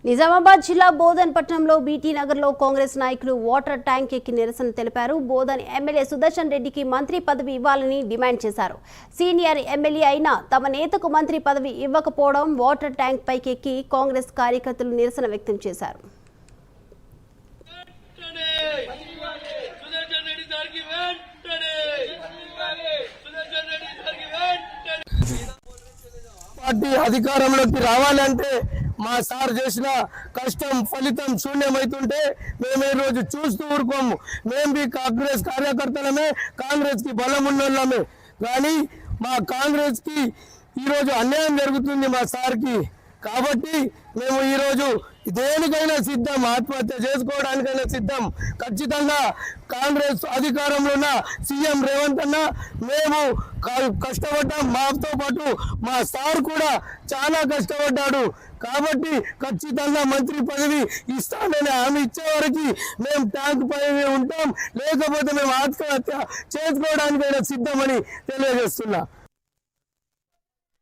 నిజామాబాద్ జిల్లా బోధన్ పట్టణంలో బీటీ నగర్లో కాంగ్రెస్ నాయకులు వాటర్ ట్యాంక్ ఎక్కి నిరసన తెలిపారు. బోధన్ ఎమ్మెల్యే సుదర్శన్ రెడ్డికి మంత్రి పదవి ఇవ్వాలని డిమాండ్ చేశారు. సీనియర్ ఎమ్మెల్యే అయినా తమ నేతకు మంత్రి పదవి ఇవ్వకపోవడం వాటర్ ట్యాంక్ పైకి ఎక్కి కాంగ్రెస్ కార్యకర్తలు నిరసన వ్యక్తం చేశారు. పార్టీ అధికారంలోకి రావాలంటే మా సార్ చేసిన కష్టం ఫలితం శూన్యమైతుంటే మేము ఈ రోజు చూస్తూ ఊరుకోము. మేము మీ కాంగ్రెస్ కార్యకర్తలమే, కాంగ్రెస్ కి బలం ఉన్నోళ్ళమే. కానీ మా కాంగ్రెస్ కి ఈరోజు అన్యాయం జరుగుతుంది మా సార్కి. కాబట్టి మేము ఈరోజు దేనికైనా సిద్ధం, ఆత్మహత్య చేసుకోవడానికైనా సిద్ధం. ఖచ్చితంగా కాంగ్రెస్ అధికారంలో ఉన్న సీఎం రేవంత్ అన్న మేము కష్టపడ్డాం, మాతో పాటు మా సార్ కూడా చాలా కష్టపడ్డాడు. కాబట్టి ఖచ్చితంగా మంత్రి పదవి ఇస్తానని హామీ ఇచ్చే వరకు మేము ట్యాంక్ పదవి ఉంటాం, లేకపోతే మేము ఆత్మహత్య చేసుకోవడానికైనా సిద్ధమని తెలియజేస్తున్నా.